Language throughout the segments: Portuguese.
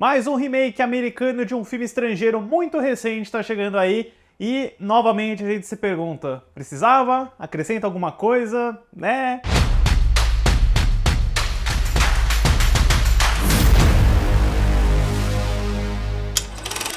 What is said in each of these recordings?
Mais um remake americano de um filme estrangeiro muito recente está chegando aí e, novamente, a gente se pergunta, precisava? Acrescenta alguma coisa? Né?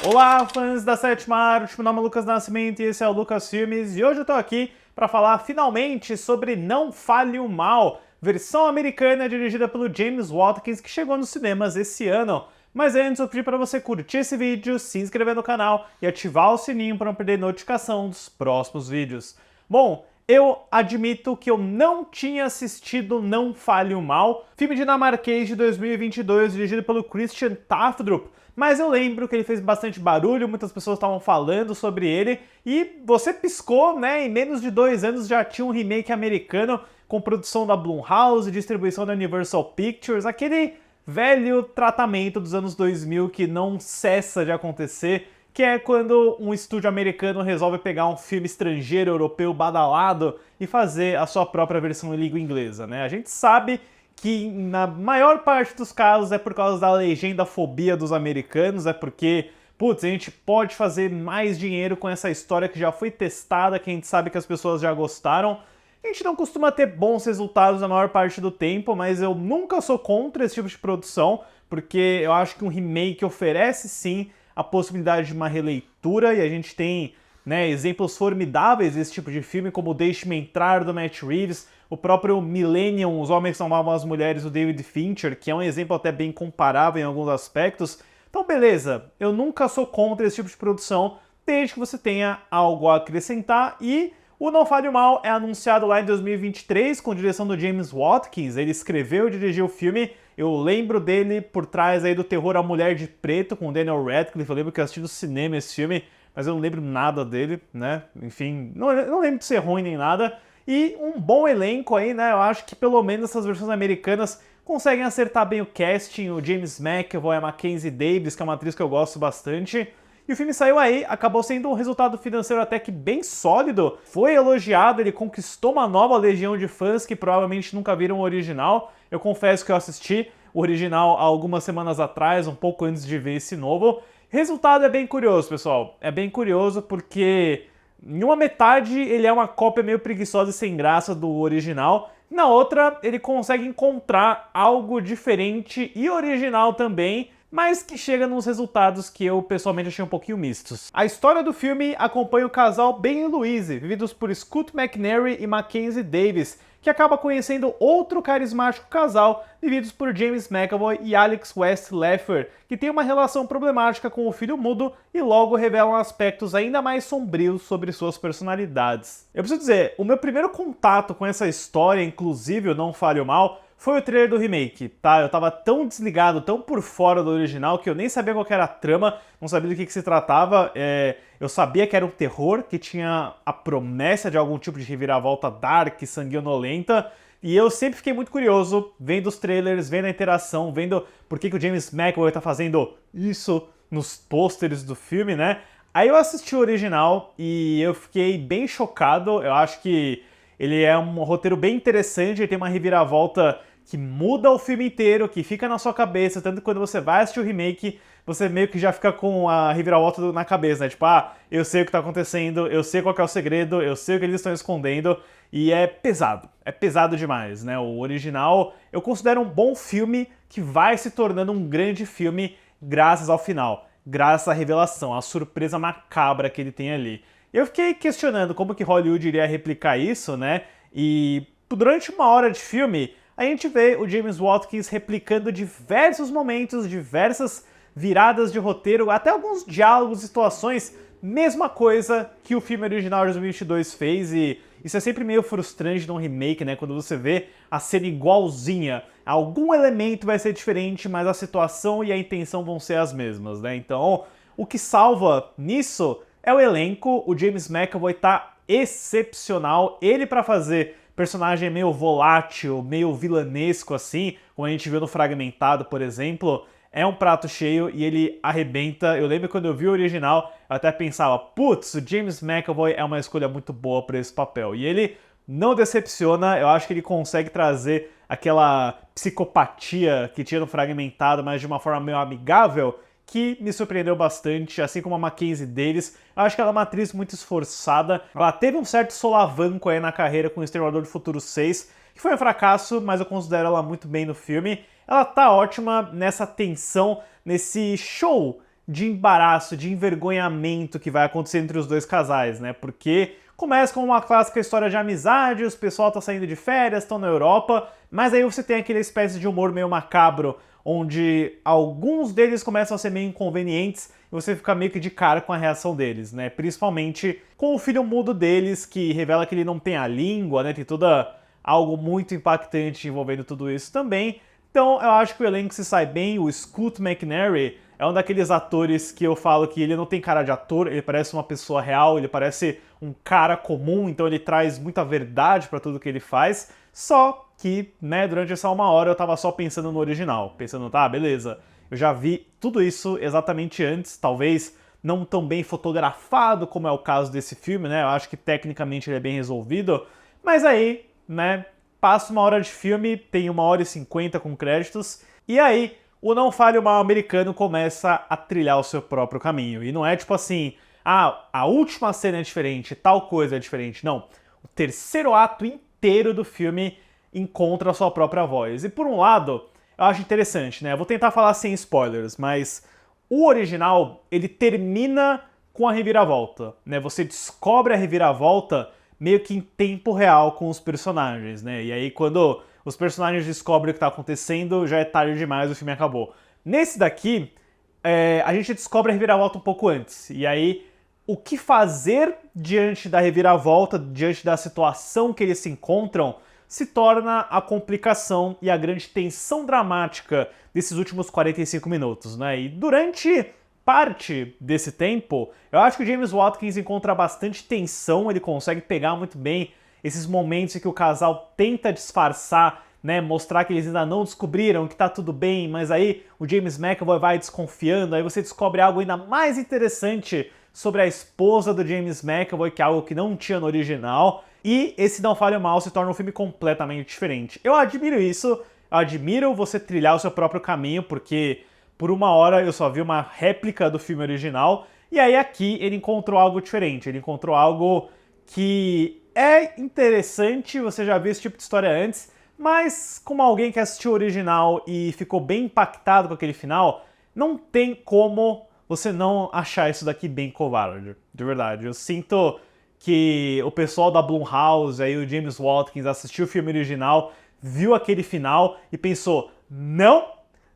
Olá, fãs da Sétima Arte, meu nome é Lucas Nascimento e esse é o Lucas Filmes e hoje eu tô aqui para falar finalmente sobre Não Fale o Mal, versão americana dirigida pelo James Watkins que chegou nos cinemas esse ano. Mas antes eu pedi para você curtir esse vídeo, se inscrever no canal e ativar o sininho para não perder notificação dos próximos vídeos. Bom, eu admito que eu não tinha assistido Não Fale o Mal, filme dinamarquês de 2022 dirigido pelo Christian Tafdrup, mas eu lembro que ele fez bastante barulho, muitas pessoas estavam falando sobre ele, e você piscou, né? Em menos de 2 anos já tinha um remake americano com produção da Blumhouse, distribuição da Universal Pictures, aquele velho tratamento dos anos 2000 que não cessa de acontecer, que é quando um estúdio americano resolve pegar um filme estrangeiro, europeu, badalado e fazer a sua própria versão em língua inglesa, né? A gente sabe que na maior parte dos casos é por causa da legendafobia dos americanos, é porque, putz, a gente pode fazer mais dinheiro com essa história que já foi testada, que a gente sabe que as pessoas já gostaram. A gente não costuma ter bons resultados na maior parte do tempo, mas eu nunca sou contra esse tipo de produção, porque eu acho que um remake oferece sim a possibilidade de uma releitura, e a gente tem, né, exemplos formidáveis desse tipo de filme, como Deixe-me Entrar, do Matt Reeves, o próprio Millennium, Os Homens que Amavam as Mulheres, do David Fincher, que é um exemplo até bem comparável em alguns aspectos. Então beleza, eu nunca sou contra esse tipo de produção, desde que você tenha algo a acrescentar, e o Não Fale o Mal é anunciado lá em 2023 com direção do James Watkins. Ele escreveu e dirigiu o filme. Eu lembro dele por trás aí do terror A Mulher de Preto com Daniel Radcliffe. Eu lembro que eu assisti no cinema esse filme, mas eu não lembro nada dele, né? Enfim, não lembro de ser ruim nem nada. E um bom elenco aí, né? Eu acho que pelo menos essas versões americanas conseguem acertar bem o casting. O James McAvoy, a Mackenzie Davis, que é uma atriz que eu gosto bastante. E o filme saiu aí, acabou sendo um resultado financeiro até que bem sólido, foi elogiado, ele conquistou uma nova legião de fãs que provavelmente nunca viram o original. Eu confesso que eu assisti o original há algumas semanas atrás, um pouco antes de ver esse novo. Resultado é bem curioso, pessoal. É bem curioso porque em uma metade ele é uma cópia meio preguiçosa e sem graça do original. Na outra, ele consegue encontrar algo diferente e original também, mas que chega nos resultados que eu pessoalmente achei um pouquinho mistos. A história do filme acompanha o casal Ben e Louise, vividos por Scoot McNairy e Mackenzie Davis, que acaba conhecendo outro carismático casal, vividos por James McAvoy e Alex West Leffer, que tem uma relação problemática com o filho mudo e logo revelam aspectos ainda mais sombrios sobre suas personalidades. Eu preciso dizer, o meu primeiro contato com essa história, inclusive o Não Fale o Mal, foi o trailer do remake, tá? Eu tava tão desligado, tão por fora do original, que eu nem sabia qual que era a trama, não sabia do que se tratava. Eu sabia que era um terror, que tinha a promessa de algum tipo de reviravolta dark, sanguinolenta, e eu sempre fiquei muito curioso, vendo os trailers, vendo a interação, vendo por que o James McAvoy tá fazendo isso nos pôsteres do filme, né? Aí eu assisti o original e eu fiquei bem chocado. Eu acho que ele é um roteiro bem interessante, ele tem uma reviravolta que muda o filme inteiro, que fica na sua cabeça, tanto que quando você vai assistir o remake, você meio que já fica com a reviravolta na cabeça, né? Tipo, eu sei o que tá acontecendo, eu sei qual que é o segredo, eu sei o que eles estão escondendo, e é pesado demais, né? O original eu considero um bom filme que vai se tornando um grande filme graças ao final, graças à revelação, à surpresa macabra que ele tem ali. Eu fiquei questionando como que Hollywood iria replicar isso, né? E durante 1 hora de filme, a gente vê o James Watkins replicando diversos momentos, diversas viradas de roteiro, até alguns diálogos e situações, mesma coisa que o filme original de 2022 fez, e isso é sempre meio frustrante num remake, né? Quando você vê a cena igualzinha, algum elemento vai ser diferente, mas a situação e a intenção vão ser as mesmas, né? Então, o que salva nisso é o elenco. O James McAvoy tá excepcional, ele para fazer personagem meio volátil, meio vilanesco assim, como a gente viu no Fragmentado, por exemplo, é um prato cheio e ele arrebenta. Eu lembro quando eu vi o original, eu até pensava, putz, o James McAvoy é uma escolha muito boa para esse papel. E ele não decepciona, eu acho que ele consegue trazer aquela psicopatia que tinha no Fragmentado, mas de uma forma meio amigável, que me surpreendeu bastante, assim como a Mackenzie Davis. Eu acho que ela é uma atriz muito esforçada. Ela teve um certo solavanco aí na carreira com o Exterminador do Futuro 6, que foi um fracasso, mas eu considero ela muito bem no filme. Ela tá ótima nessa tensão, nesse show de embaraço, de envergonhamento que vai acontecer entre os dois casais, né? Porque começa com uma clássica história de amizade, os pessoal tá saindo de férias, estão na Europa, mas aí você tem aquela espécie de humor meio macabro, onde alguns deles começam a ser meio inconvenientes e você fica meio que de cara com a reação deles, né? Principalmente com o filho mudo deles, que revela que ele não tem a língua, né? Tem toda algo muito impactante envolvendo tudo isso também. Então eu acho que o elenco se sai bem. O Scoot McNairy é um daqueles atores que eu falo que ele não tem cara de ator, ele parece uma pessoa real, ele parece um cara comum, então ele traz muita verdade pra tudo que ele faz. Só que, né, durante essa 1 hora eu tava só pensando no original, pensando, tá, beleza, eu já vi tudo isso exatamente antes, talvez não tão bem fotografado como é o caso desse filme, né, eu acho que tecnicamente ele é bem resolvido, mas aí, né, passa 1 hora de filme, tem 1 hora e 50 com créditos, e aí o Não Fale o Mal americano começa a trilhar o seu próprio caminho, e não é tipo assim, ah, a última cena é diferente, tal coisa é diferente, não, o terceiro ato inteiro do filme encontra a sua própria voz. E por um lado, eu acho interessante, né? Eu vou tentar falar sem spoilers, mas o original, ele termina com a reviravolta, né? Você descobre a reviravolta meio que em tempo real com os personagens, né? E aí quando os personagens descobrem o que está acontecendo, já é tarde demais, o filme acabou. Nesse daqui, a gente descobre a reviravolta um pouco antes. E aí, o que fazer diante da reviravolta, diante da situação que eles se encontram, se torna a complicação e a grande tensão dramática desses últimos 45 minutos, né? E durante parte desse tempo, eu acho que o James Watkins encontra bastante tensão, ele consegue pegar muito bem esses momentos em que o casal tenta disfarçar, né, mostrar que eles ainda não descobriram que tá tudo bem, mas aí o James McAvoy vai desconfiando, aí você descobre algo ainda mais interessante sobre a esposa do James McAvoy, que é algo que não tinha no original, e esse Não Fale o Mal se torna um filme completamente diferente. Eu admiro isso, eu admiro você trilhar o seu próprio caminho, porque por 1 hora eu só vi uma réplica do filme original, e aí aqui ele encontrou algo diferente, ele encontrou algo que é interessante, você já viu esse tipo de história antes, mas como alguém que assistiu o original e ficou bem impactado com aquele final, não tem como você não achar isso daqui bem covarde, de verdade. Eu sinto que o pessoal da Blumhouse, aí o James Watkins, assistiu o filme original, viu aquele final e pensou, não,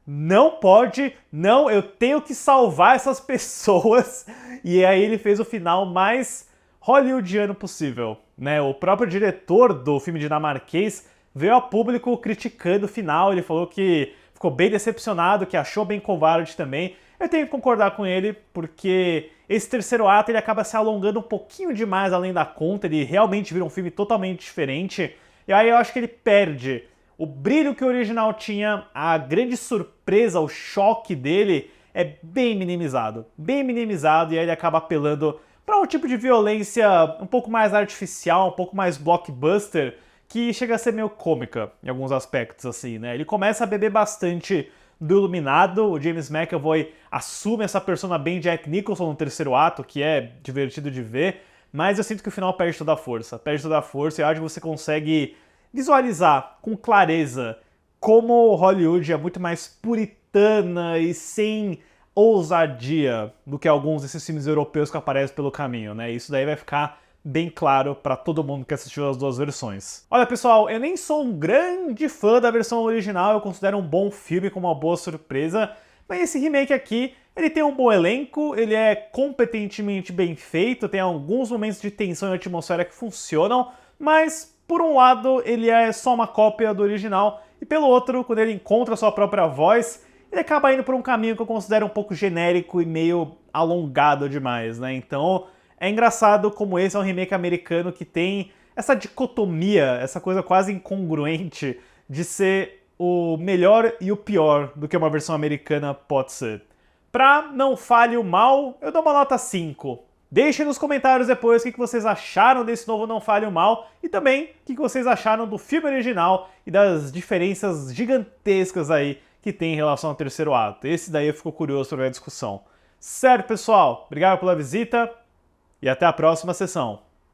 não pode, não, eu tenho que salvar essas pessoas. E aí ele fez o final mais hollywoodiano possível, né? O próprio diretor do filme dinamarquês veio a público criticando o final, ele falou que ficou bem decepcionado, que achou bem covarde também. Eu tenho que concordar com ele, porque esse terceiro ato ele acaba se alongando um pouquinho demais além da conta, ele realmente vira um filme totalmente diferente, e aí eu acho que ele perde o brilho que o original tinha, a grande surpresa, o choque dele é bem minimizado, e aí ele acaba apelando para um tipo de violência um pouco mais artificial, um pouco mais blockbuster, que chega a ser meio cômica em alguns aspectos, assim, né? Ele começa a beber bastante do Iluminado, o James McAvoy assume essa persona bem Jack Nicholson no terceiro ato, que é divertido de ver, mas eu sinto que o final perde toda a força, e eu acho que você consegue visualizar com clareza como Hollywood é muito mais puritana e sem ousadia do que alguns desses filmes europeus que aparecem pelo caminho, né? Isso daí vai ficar bem claro para todo mundo que assistiu as duas versões. Olha, pessoal, eu nem sou um grande fã da versão original, eu considero um bom filme com uma boa surpresa, mas esse remake aqui, ele tem um bom elenco, ele é competentemente bem feito, tem alguns momentos de tensão e atmosfera que funcionam, mas por um lado ele é só uma cópia do original, e pelo outro, quando ele encontra a sua própria voz, ele acaba indo por um caminho que eu considero um pouco genérico e meio alongado demais, né? Então é engraçado como esse é um remake americano que tem essa dicotomia, essa coisa quase incongruente de ser o melhor e o pior do que uma versão americana pode ser. Pra Não Fale o Mal, eu dou uma nota 5. Deixem nos comentários depois o que vocês acharam desse novo Não Fale o Mal e também o que vocês acharam do filme original e das diferenças gigantescas aí que tem em relação ao terceiro ato. Esse daí eu fico curioso para ver a discussão. Certo, pessoal? Obrigado pela visita e até a próxima sessão.